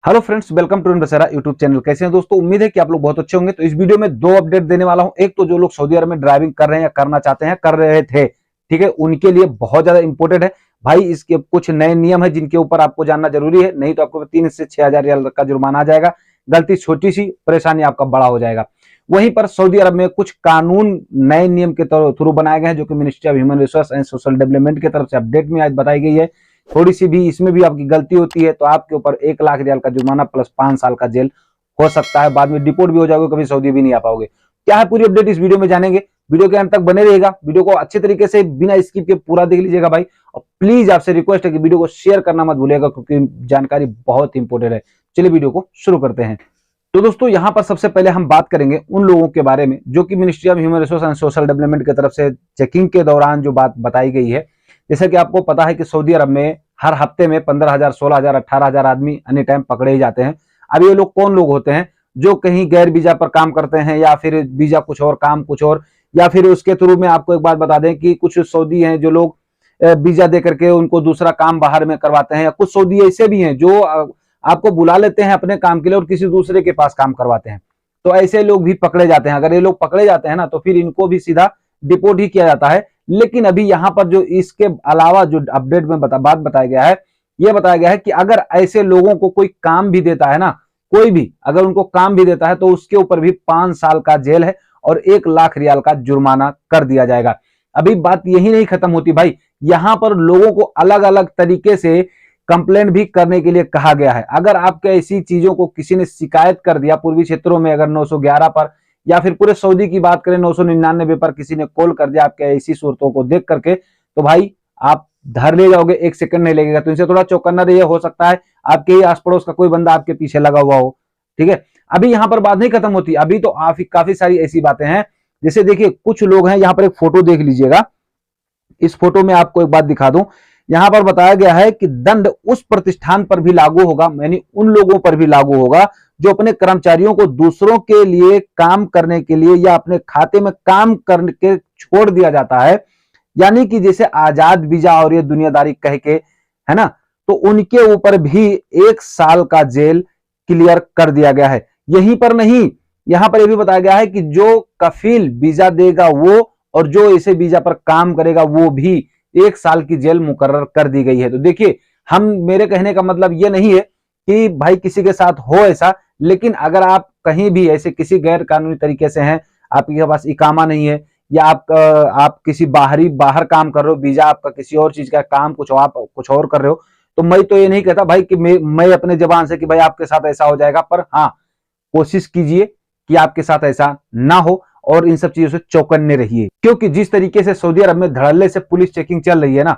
Hello friends, welcome to बसेरा YouTube channel. कैसे हैं दोस्तों? उम्मीद है कि आप लोग बहुत अच्छे होंगे। तो इस वीडियो में दो अपडेट देने वाला हूं। एक तो जो लोग सऊदी अरब में ड्राइविंग कर रहे हैं या करना चाहते हैं, कर रहे थे, ठीक है, उनके लिए बहुत ज्यादा इंपॉर्टेंट है भाई। इसके कुछ नए नियम है जिनके ऊपर आपको जानना जरूरी है, नहीं तो आपको 3 से 6 हजार रियाल का जुर्माना आ जाएगा। गलती छोटी सी, परेशानी आपका बड़ा हो जाएगा। वहीं पर सऊदी अरब में कुछ कानून नए नियम के थ्रू बनाए गए हैं, जो कि ministry of human resource and social development की तरफ से अपडेट में आज बताई गई है। थोड़ी सी भी इसमें भी आपकी गलती होती है तो आपके ऊपर 1 लाख रियाल का जुर्माना प्लस 5 साल का जेल हो सकता है। बाद में डिपोर्ट भी हो जाओगे, कभी सऊदी भी नहीं आ पाओगे। क्या है पूरी अपडेट, इस वीडियो में जानेंगे। वीडियो के अंत तक बने रहिएगा। वीडियो को अच्छे तरीके से बिना स्किप के पूरा देख लीजिएगा भाई। और प्लीज आपसे रिक्वेस्ट है कि वीडियो को शेयर करना मत भूलिएगा, क्योंकि जानकारी बहुत इंपॉर्टेंट है। चलिए वीडियो को शुरू करते हैं। तो दोस्तों, यहां पर सबसे पहले हम बात करेंगे उन लोगों के बारे में जो कि ministry of human resource and social development की तरफ से चेकिंग के दौरान जो बात बताई गई है। जैसा कि आपको पता है कि सऊदी अरब में हर हफ्ते में 15,000, 16,000, 18,000 आदमी अन्य टाइम पकड़े ही जाते हैं। अब ये लोग कौन लोग होते हैं? जो कहीं गैर वीजा पर काम करते हैं, या फिर वीजा कुछ और, काम कुछ और, या फिर उसके थ्रू में आपको एक बात बता दें कि कुछ सऊदी हैं जो लोग वीजा दे करके उनको दूसरा काम बाहर में करवाते हैं, या कुछ सऊदी ऐसे भी हैं जो आपको बुला लेते हैं अपने काम के लिए और किसी दूसरे के पास काम करवाते हैं। तो ऐसे लोग भी पकड़े जाते हैं। अगर ये लोग पकड़े जाते हैं ना, तो फिर इनको भी सीधा डिपोर्ट ही किया जाता है। लेकिन अभी यहां पर जो इसके अलावा जो अपडेट में बात बताया गया है, यह बताया गया है कि अगर ऐसे लोगों को कोई काम भी देता है ना, कोई भी अगर उनको काम भी देता है, तो उसके ऊपर भी 5 साल का जेल है और 1 लाख रियाल का जुर्माना कर दिया जाएगा। अभी बात यही नहीं खत्म होती भाई, यहां पर लोगों को अलग अलग तरीके से कंप्लेंट भी करने के लिए कहा गया है। अगर आपके ऐसी चीजों को किसी ने शिकायत कर दिया पूर्वी क्षेत्रों में, अगर 911 पर, या फिर पूरे सऊदी की बात करें 999 पर किसी ने कॉल कर दिया आपके ऐसी सूरतों को देख करके, तो भाई आप धर ले जाओगे, 1 सेकंड नहीं लगेगा। तो इनसे थोड़ा चौकन्ना रहिए, हो सकता है आपके ही आस पड़ोस का कोई बंदा आपके पीछे लगा हुआ हो। ठीक है, अभी यहां पर बात नहीं खत्म होती। अभी तो काफी सारी ऐसी बातें हैं। जैसे देखिए, कुछ लोग हैं, यहां पर एक फोटो देख लीजिएगा। इस फोटो में आपको एक बात दिखा दूं, यहां पर बताया गया है कि दंड उस प्रतिष्ठान पर भी लागू होगा, यानी उन लोगों पर भी लागू होगा जो अपने कर्मचारियों को दूसरों के लिए काम करने के लिए या अपने खाते में काम करके छोड़ दिया जाता है। यानी कि जैसे आजाद वीजा और ये दुनियादारी कह के, है ना, तो उनके ऊपर भी 1 साल का जेल क्लियर कर दिया गया है। यहीं पर नहीं, यहां पर यह भी बताया गया है कि जो कफील वीजा देगा वो, और जो इसे वीजा पर काम करेगा वो भी 1 साल की जेल मुकर्रर कर दी गई है। तो देखिए, मेरे कहने का मतलब ये नहीं है कि भाई किसी के साथ हो ऐसा, लेकिन अगर आप कहीं भी ऐसे किसी गैर कानूनी तरीके से हैं, आपके पास इकामा नहीं है, या आप किसी बाहर काम कर रहे हो, वीजा आपका किसी और चीज का काम, आप कुछ और कर रहे हो, तो मैं तो ये नहीं कहता भाई कि मैं अपने जबान से कि भाई आपके साथ ऐसा हो जाएगा, पर हाँ, कोशिश कीजिए कि आपके साथ ऐसा ना हो और इन सब चीजों से चौकन्ने रहिए। क्योंकि जिस तरीके से सऊदी अरब में धड़ल्ले से पुलिस चेकिंग चल रही है ना,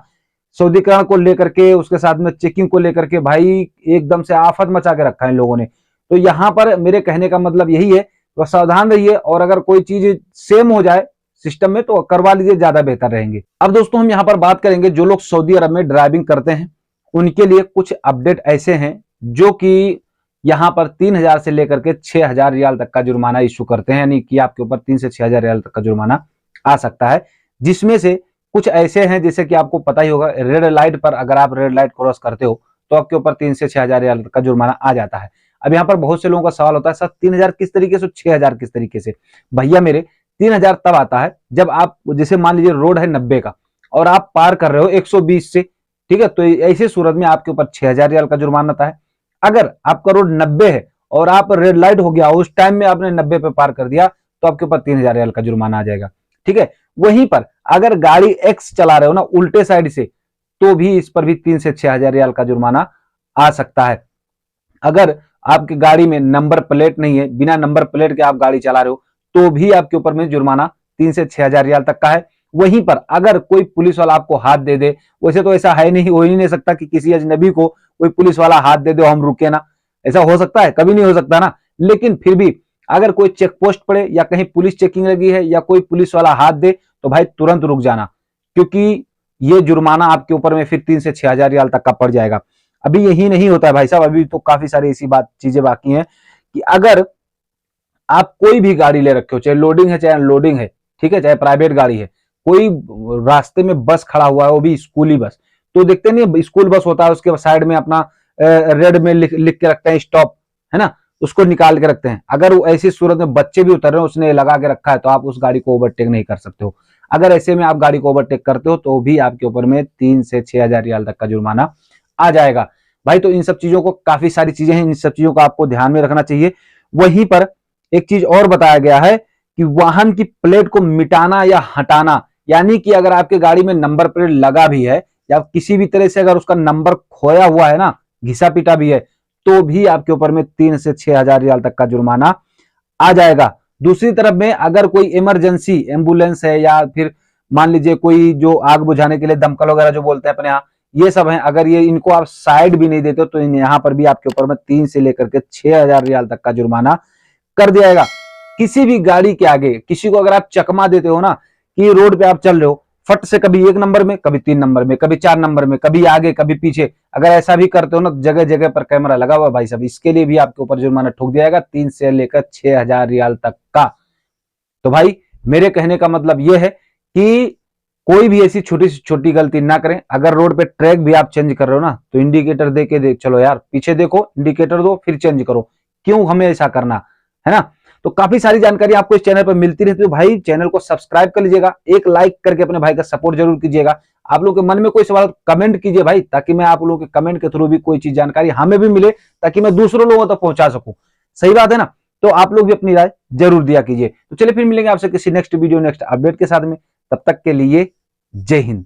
सऊदीकरण को लेकर के, उसके साथ में चेकिंग को लेकर के, भाई एकदम से आफत मचा के रखा है इन लोगों ने। तो यहां पर मेरे कहने का मतलब यही है, तो सावधान रहिए, और अगर कोई चीज सेम हो जाए सिस्टम में तो करवा लीजिए, ज्यादा बेहतर रहेंगे। अब दोस्तों, हम यहां पर बात करेंगे जो लोग सऊदी अरब में ड्राइविंग करते हैं, उनके लिए कुछ अपडेट ऐसे हैं जो कि यहां पर 3,000 से लेकर के 6,000 रियाल तक का जुर्माना इशू करते हैं। यानी कि आपके ऊपर 3 से 6,000 रियाल तक का जुर्माना आ सकता है। जिसमें से कुछ ऐसे हैं, जैसे कि आपको पता ही होगा, रेड लाइट पर अगर आप रेड लाइट क्रॉस करते हो तो आपके ऊपर 3 से 6,000 रियाल तक का जुर्माना आ जाता है। अब यहाँ पर बहुत से लोगों का सवाल होता है, सर 3,000 किस तरीके से, 6,000 किस तरीके से? भैया मेरे, 3,000 तब आता है जब आप, जैसे मान लीजिए रोड है 90 का और आप पार कर रहे हो 120 से, ठीक है, तो ऐसी सूरत में आपके ऊपर 6,000 रियाल का जुर्माना आता है। अगर आपका रोड 90 है और आप रेड लाइट हो गया, उस टाइम में आपने 90 पे पार कर दिया, तो आपके ऊपर 3,000 रियाल का जुर्माना आ जाएगा। ठीक है, वहीं पर अगर गाड़ी एक्स चला रहे हो ना उल्टे साइड से, तो भी इस पर भी 3 से 6,000 रियाल का जुर्माना आ सकता है। अगर आपकी गाड़ी में नंबर प्लेट नहीं है, बिना नंबर प्लेट के आप गाड़ी चला रहे हो, तो भी आपके ऊपर में जुर्माना 3 से 6,000 रियाल तक का है। वहीं पर अगर कोई पुलिस वाला आपको हाथ दे दे, वैसे तो ऐसा है नहीं, हो ही नहीं सकता कि किसी अजनबी को कोई पुलिस वाला हाथ दे दे हम रुके ना, ऐसा हो सकता है? कभी नहीं हो सकता ना। लेकिन फिर भी अगर कोई चेक पोस्ट पड़े या कहीं पुलिस चेकिंग लगी है या कोई पुलिस वाला हाथ दे, तो भाई तुरंत रुक जाना, क्योंकि ये जुर्माना आपके ऊपर में फिर 3 से 6,000 रियाल तक का पड़ जाएगा। अभी यही नहीं होता है भाई साहब, अभी तो काफी सारी ऐसी चीजें बाकी हैं कि अगर आप कोई भी गाड़ी ले रखे हो, चाहे लोडिंग है चाहे अनलोडिंग है, ठीक है, चाहे प्राइवेट गाड़ी है, कोई रास्ते में बस खड़ा हुआ है, वो भी स्कूली बस, तो देखते नहीं स्कूल बस होता है, उसके साइड में अपना रेड में लिख के रखते हैं स्टॉप, है ना, उसको निकाल के रखते हैं। अगर वो ऐसी सूरत में बच्चे भी उतर रहे हैं, उसने लगा के रखा है, तो आप उस गाड़ी को ओवरटेक नहीं कर सकते हो। अगर ऐसे में आप गाड़ी को ओवरटेक करते हो तो भी आपके ऊपर में 3 से 6,000 रियाल तक का जुर्माना आ जाएगा भाई। तो इन सब चीजों को, काफी सारी चीजें हैं, इन सब चीजों को आपको ध्यान में रखना चाहिए। वहीं पर एक चीज और बताया गया है कि वाहन की प्लेट को मिटाना या हटाना, यानी कि अगर आपके गाड़ी में नंबर प्लेट लगा भी है या किसी भी तरह से अगर उसका नंबर खोया हुआ है ना, घिसा पिटा भी है, तो भी आपके ऊपर में 3 से 6,000 रियाल तक का जुर्माना आ जाएगा। दूसरी तरफ में अगर कोई इमरजेंसी एम्बुलेंस है या फिर मान लीजिए कोई जो आग बुझाने के लिए दमकल वगैरह जो बोलते हैं अपने यहाँ, ये सब है, अगर ये इनको आप साइड भी नहीं देते हो तो यहाँ पर भी आपके ऊपर में 3 से लेकर के 6,000 रियाल तक का जुर्माना कर दिया जाएगा। किसी भी गाड़ी के आगे किसी को अगर आप चकमा देते हो ना, कि रोड पे आप चल रहे हो, फट से कभी 1 नंबर में, कभी 3 नंबर में, कभी 4 नंबर में, कभी आगे कभी पीछे, अगर ऐसा भी करते हो ना, जगह जगह पर कैमरा लगा हुआ भाई साहब, इसके लिए भी आपके ऊपर जुर्माना ठोक दिया जाएगा 3 से लेकर 6,000 रियाल तक का। तो भाई मेरे कहने का मतलब यह है कि कोई भी ऐसी छोटी से छोटी गलती ना करें। अगर रोड पे ट्रैक भी आप चेंज कर रहे हो ना, तो इंडिकेटर दे के देख चलो यार, पीछे देखो, इंडिकेटर दो, फिर चेंज करो। क्यों हमें ऐसा करना, है ना। तो काफी सारी जानकारी आपको इस चैनल पर मिलती रहती है। तो भाई चैनल को सब्सक्राइब कर लीजिएगा, एक लाइक करके अपने भाई का सपोर्ट जरूर कीजिएगा। आप लोग के मन में कोई सवाल कमेंट कीजिए भाई, ताकि मैं आप लोगों के कमेंट के थ्रू भी कोई चीज जानकारी हमें भी मिले, ताकि मैं दूसरों लोगों तक पहुंचा सकूं। सही बात है ना। तो आप लोग भी अपनी राय जरूर दिया कीजिए। तो चलिए फिर मिलेंगे आपसे किसी नेक्स्ट वीडियो, नेक्स्ट अपडेट के साथ में। तब तक के लिए जय हिंद।